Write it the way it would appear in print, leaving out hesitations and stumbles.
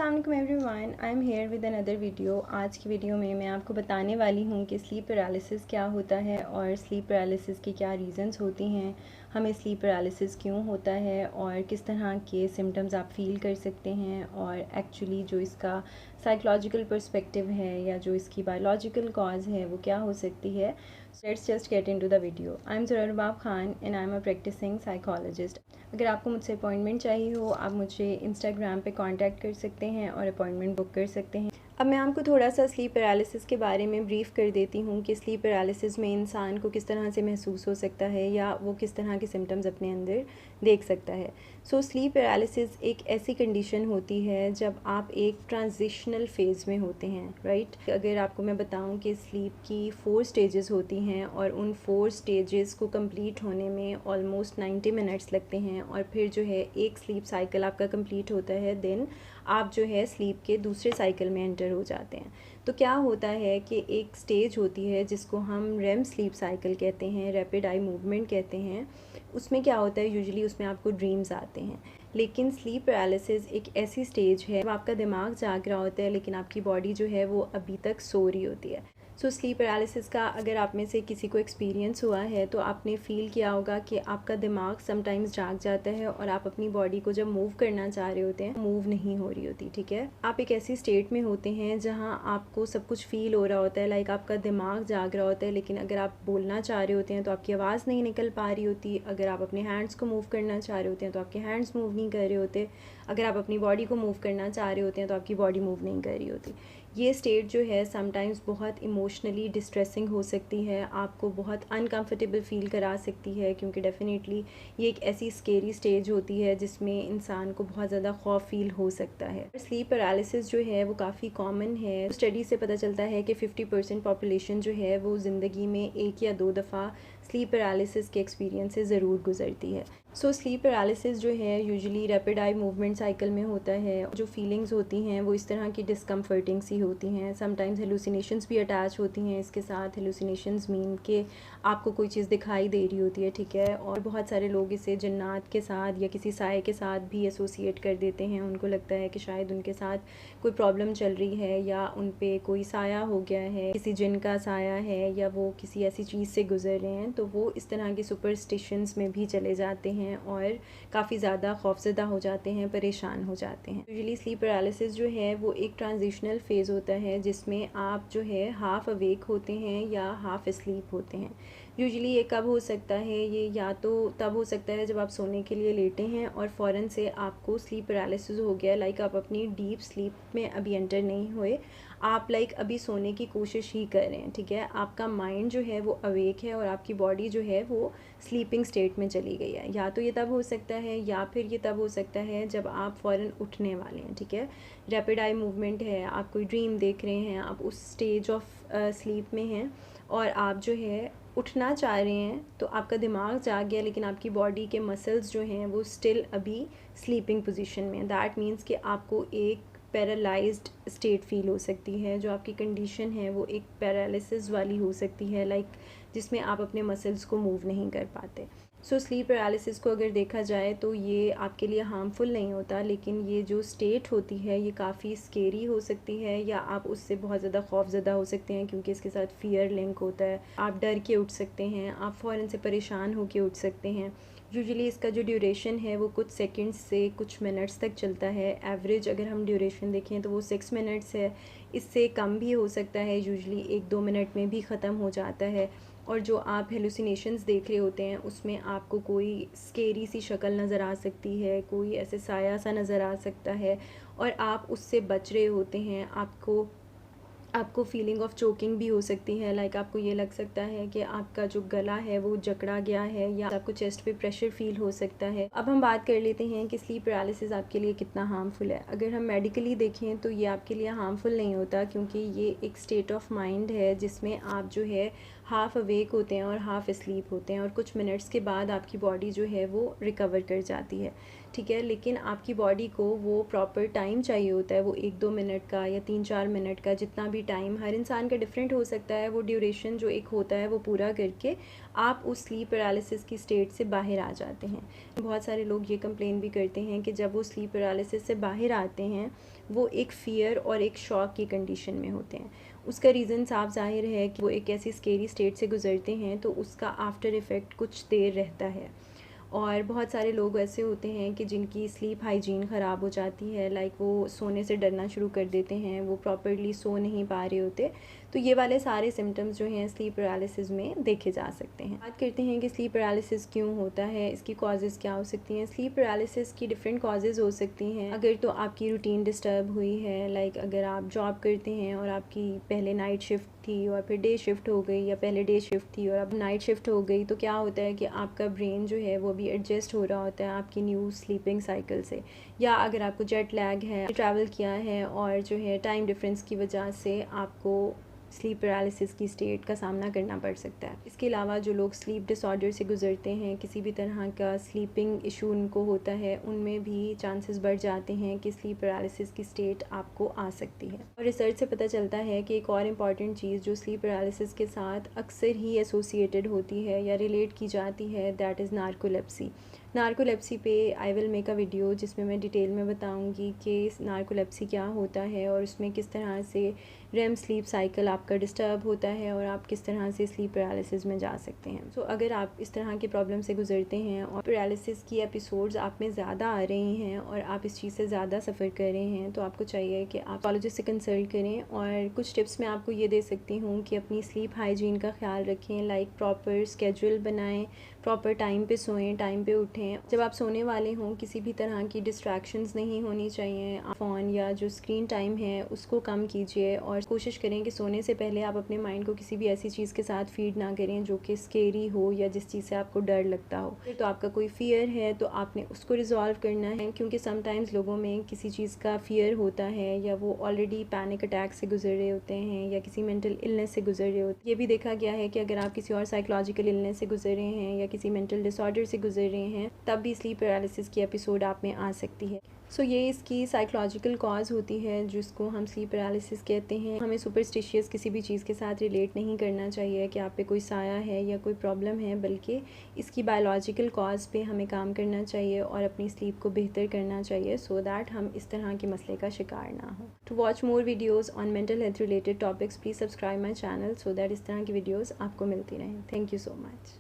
अस्सलाम वालेकुम everyone, I am here with another video. आज की वीडियो में मैं आपको बताने वाली हूँ कि स्लीप पैरालिसिस क्या होता है और स्लीप पैरालिसिस की क्या रीज़न्स होती हैं, हमें स्लीप पैरालिसिस क्यों होता है और किस तरह के सिम्टम्स आप फील कर सकते हैं और एक्चुअली जो इसका साइकोलॉजिकल पर्सपेक्टिव है या जो इसकी बायोलॉजिकल कॉज है वो क्या हो सकती है। Let's just get into the video. I am Zurair Rubab Khan and I am a practising psychologist. अगर आपको मुझसे अपॉइंटमेंट चाहिए हो, आप मुझे इंस्टाग्राम पे कांटेक्ट कर सकते हैं और अपॉइंटमेंट बुक कर सकते हैं। अब मैं आपको थोड़ा सा स्लीप पैरालिसिस के बारे में ब्रीफ़ कर देती हूँ कि स्लीप पैरालिसिस में इंसान को किस तरह से महसूस हो सकता है या वो किस तरह के सिम्टम्स अपने अंदर देख सकता है। सो स्लीप पैरालिसिस एक ऐसी कंडीशन होती है जब आप एक ट्रांजिशनल फ़ेज़ में होते हैं, राइट। अगर आपको मैं बताऊँ कि स्लीप की 4 स्टेजेस होती हैं और उन 4 स्टेजेस को कंप्लीट होने में ऑलमोस्ट 90 मिनट्स लगते हैं और फिर जो है एक स्लीप साइकिल आपका कंप्लीट होता है, देन आप जो है स्लीप के दूसरे साइकिल में एंटर हो जाते हैं। तो क्या होता है कि एक स्टेज होती है जिसको हम रेम स्लीप साइकिल कहते हैं, रैपिड आई मूवमेंट कहते हैं। उसमें क्या होता है, यूजुअली उसमें आपको ड्रीम्स आते हैं। लेकिन स्लीप पैरालिसिस एक ऐसी स्टेज है जब आपका दिमाग जाग रहा होता है लेकिन आपकी बॉडी जो है वो अभी तक सो रही होती है। सो स्लीप पैरालिसिस का अगर आप में से किसी को एक्सपीरियंस हुआ है तो आपने फ़ील किया होगा कि आपका दिमाग समटाइम्स जाग जाता है और आप अपनी बॉडी को जब मूव करना चाह रहे होते हैं, मूव नहीं हो रही होती, ठीक है। आप एक ऐसी स्टेट में होते हैं जहां आपको सब कुछ फ़ील हो रहा होता है, लाइक आपका दिमाग जाग रहा होता है, लेकिन अगर आप बोलना चाह रहे होते हैं तो आपकी आवाज़ नहीं निकल पा रही होती। अगर आप अपने हैंड्स को मूव करना चाह रहे होते हैं तो आपके हैंड्स मूव नहीं कर रहे होते। अगर आप अपनी बॉडी को मूव करना चाह रहे होते हैं तो आपकी बॉडी मूव नहीं कर रही होती। ये स्टेट जो है समटाइम्स बहुत इमोशनली डिस्ट्रेसिंग हो सकती है, आपको बहुत अनकंफर्टेबल फ़ील करा सकती है, क्योंकि डेफिनेटली ये एक ऐसी स्केरी स्टेज होती है जिसमें इंसान को बहुत ज़्यादा खौफ फील हो सकता है। स्लीप पैरालिसिस जो है वो काफ़ी कॉमन है। स्टडी से पता चलता है कि 50% पॉपुलेशन जो है वो ज़िंदगी में 1 या 2 दफ़ा स्लीप पैरालिसिस के एक्सपीरियंस से ज़रूर गुजरती है। सो स्लीप पैरालिसिस जो है usually rapid eye movement cycle में होता है। जो फीलिंग्स होती हैं वो इस तरह की डिस्कम्फर्टिंग सी होती हैं। समटाइम्स हेलुसिनेशंस भी अटैच होती हैं इसके साथ। हेलुसिनेशंस मीन कि आपको कोई चीज़ दिखाई दे रही होती है, ठीक है। और बहुत सारे लोग इसे जन्नात के साथ या किसी साए के साथ भी एसोसिएट कर देते हैं। उनको लगता है कि शायद उनके साथ कोई प्रॉब्लम चल रही है या उन पे कोई साया हो गया है, किसी जिन का साया है या वो किसी ऐसी चीज़ से गुजर रहे हैं, तो वो इस तरह के सुपरस्टिशंस में भी चले जाते हैं और काफ़ी ज़्यादा खौफज़दा हो जाते हैं, परेशान हो जाते हैं। यूजुअली स्लीप पैरालिसिस जो है वो एक ट्रांजिशनल फ़ेज़ होता है जिसमें आप जो है हाफ़ अवेक होते हैं या हाफ़ स्लीप होते हैं। यूजुअली ये कब हो सकता है, ये या तो तब हो सकता है जब आप सोने के लिए लेटे हैं और फ़ौरन से आपको स्लीप पैरालिसिस हो गया, लाइक आप अपनी डीप स्लीप में अभी एंटर नहीं हुए, आप लाइक अभी सोने की कोशिश ही कर रहे हैं, ठीक है। आपका माइंड जो है वो अवेक है और आपकी बॉडी जो है वो स्लीपिंग स्टेट में चली गई है। या तो ये तब हो सकता है या फिर ये तब हो सकता है जब आप फ़ौरन उठने वाले हैं, ठीक है। रैपिड आई मूवमेंट है, आप कोई ड्रीम देख रहे हैं, आप उस स्टेज ऑफ स्लीप में हैं और आप जो है उठना चाह रहे हैं, तो आपका दिमाग जाग गया लेकिन आपकी बॉडी के मसल्स जो हैं वो स्टिल अभी स्लीपिंग पोजीशन में। दैट मीन्स कि आपको एक पैरालाइज्ड स्टेट फ़ील हो सकती है। जो आपकी कंडीशन है वो एक पैरालिसिस वाली हो सकती है, लाइक जिसमें आप अपने मसल्स को मूव नहीं कर पाते। सो स्लीप पैरालिसिस को अगर देखा जाए तो ये आपके लिए हार्मफुल नहीं होता, लेकिन ये जो स्टेट होती है ये काफ़ी स्केरी हो सकती है या आप उससे बहुत ज़्यादा खौफज़दा हो सकते हैं, क्योंकि इसके साथ फ़ियर लिंक होता है। आप डर के उठ सकते हैं, आप फ़ौरन से परेशान होकर उठ सकते हैं। यूजुअली इसका जो ड्यूरेशन है वो कुछ सेकंड्स से कुछ मिनट्स तक चलता है। एवरेज अगर हम ड्यूरेशन देखें तो वो 6 मिनट्स है, इससे कम भी हो सकता है, यूजुअली 1-2 मिनट में भी ख़त्म हो जाता है। और जो आप हेलुसिनेशंस देख रहे होते हैं उसमें आपको कोई स्केरी सी शक्ल नज़र आ सकती है, कोई ऐसे साया सा नज़र आ सकता है और आप उससे बच रहे होते हैं। आपको फीलिंग ऑफ चोकिंग भी हो सकती है, लाइक आपको ये लग सकता है कि आपका जो गला है वो जकड़ा गया है या आपको चेस्ट पे प्रेशर फील हो सकता है। अब हम बात कर लेते हैं कि स्लीप पैरालिसिस आपके लिए कितना हार्मफुल है। अगर हम मेडिकली देखें तो ये आपके लिए हार्मफुल नहीं होता, क्योंकि ये एक स्टेट ऑफ माइंड है जिसमें आप जो है हाफ़ अवेक होते हैं और हाफ़ स्लीप होते हैं और कुछ मिनट्स के बाद आपकी बॉडी जो है वो रिकवर कर जाती है, ठीक है। लेकिन आपकी बॉडी को वो प्रॉपर टाइम चाहिए होता है, वो 1-2 मिनट का या 3-4 मिनट का, जितना भी टाइम हर इंसान का डिफरेंट हो सकता है, वो ड्यूरेशन जो एक होता है वो पूरा करके आप उस स्लीप पैरालिसिस की स्टेट से बाहर आ जाते हैं। बहुत सारे लोग ये कंप्लेन भी करते हैं कि जब वो स्लीप पैरालिसिस से बाहर आते हैं वो एक फ़ियर और एक शॉक की कंडीशन में होते हैं। उसका रीज़न साफ ज़ाहिर है कि वो एक ऐसी स्केरी स्टेट से गुज़रते हैं, तो उसका आफ्टर इफ़ेक्ट कुछ देर रहता है। और बहुत सारे लोग ऐसे होते हैं कि जिनकी स्लीप हाइजीन ख़राब हो जाती है, लाइक वो सोने से डरना शुरू कर देते हैं, वो प्रॉपर्ली सो नहीं पा रहे होते। तो ये वाले सारे सिम्टम्स जो हैं स्लीप पैरालिसिस में देखे जा सकते हैं। बात करते हैं कि स्लीप पैरालिसिस क्यों होता है, इसकी कॉजेज़ क्या हो सकती हैं। स्लीप पैरालिसिस की डिफरेंट कॉजेज़ हो सकती हैं। अगर तो आपकी रूटीन डिस्टर्ब हुई है, लाइक अगर आप जॉब करते हैं और आपकी पहले नाइट शिफ्ट थी और फिर डे शिफ्ट हो गई, या पहले डे शिफ्ट थी और अब नाइट शिफ्ट हो गई, तो क्या होता है कि आपका ब्रेन जो है वो भी एडजस्ट हो रहा होता है आपकी न्यू स्लीपिंग साइकिल से। या अगर आपको जेट लैग है, ट्रैवल किया है और जो है टाइम डिफरेंस की वजह से आपको स्लीप पैरालिसिस की स्टेट का सामना करना पड़ सकता है। इसके अलावा जो लोग स्लीप डिसऑर्डर से गुजरते हैं, किसी भी तरह का स्लीपिंग इशू उनको होता है, उनमें भी चांसेस बढ़ जाते हैं कि स्लीप पैरालिसिस की स्टेट आपको आ सकती है। और रिसर्च से पता चलता है कि एक और इम्पॉर्टेंट चीज़ जो स्लीप पैरालिसिस के साथ अक्सर ही एसोसिएटेड होती है या रिलेट की जाती है, दैट इज़ नार्कोलेप्सी। नार्कोलेप्सी पे I will make a video जिसमें मैं डिटेल में बताऊंगी कि नार्कोलेप्सी क्या होता है और उसमें किस तरह से रेम स्लीप साइकिल आपका डिस्टर्ब होता है और आप किस तरह से स्लीप पैरालिसिस में जा सकते हैं। सो अगर आप इस तरह के प्रॉब्लम से गुजरते हैं और पैरालिसिस की एपिसोड्स आप में ज़्यादा आ रही हैं और आप इस चीज़ से ज़्यादा सफ़र कर रहे हैं, तो आपको चाहिए कि आप साइकोलॉजिस्ट से कंसल्ट करें। और कुछ टिप्स मैं आपको ये दे सकती हूँ कि अपनी स्लीप हाइजीन का ख्याल रखें, लाइक प्रॉपर स्केड्यूल बनाएं, प्रॉपर टाइम पे सोएं, टाइम पे उठें। जब आप सोने वाले हों किसी भी तरह की डिस्ट्रैक्शंस नहीं होनी चाहिए। फ़ोन या जो स्क्रीन टाइम है उसको कम कीजिए और कोशिश करें कि सोने से पहले आप अपने माइंड को किसी भी ऐसी चीज़ के साथ फीड ना करें जो कि स्केरी हो या जिस चीज़ से आपको डर लगता हो। तो आपका कोई फ़ियर है तो आपने उसको रिजॉल्व करना है, क्योंकि समटाइम्स लोगों में किसी चीज़ का फ़ियर होता है या वो ऑलरेडी पैनिक अटैक से गुजर रहे होते हैं या किसी मेंटल इलनेस से गुजर रहे होते हैं। ये भी देखा गया है कि अगर आप किसी और साइकोलॉजिकल इलनेस से गुजर रहे हैं या किसी मेंटल डिसऑर्डर से गुजर रहे हैं, तब भी स्लीप पैरालिसिस की एपिसोड आप में आ सकती है। सो ये इसकी साइकोलॉजिकल कॉज होती है जिसको हम स्लीप पैरालिसिस कहते हैं। हमें सुपरस्टिशियस किसी भी चीज़ के साथ रिलेट नहीं करना चाहिए कि आप पे कोई साया है या कोई प्रॉब्लम है, बल्कि इसकी बायोलॉजिकल कॉज पे हमें काम करना चाहिए और अपनी स्लीप को बेहतर करना चाहिए, सो दैट हम इस तरह के मसले का शिकार ना हो। To watch more videos on mental health related topics, please subscribe my channel so that इस तरह की वीडियोज़ आपको मिलती रहें। Thank you so much.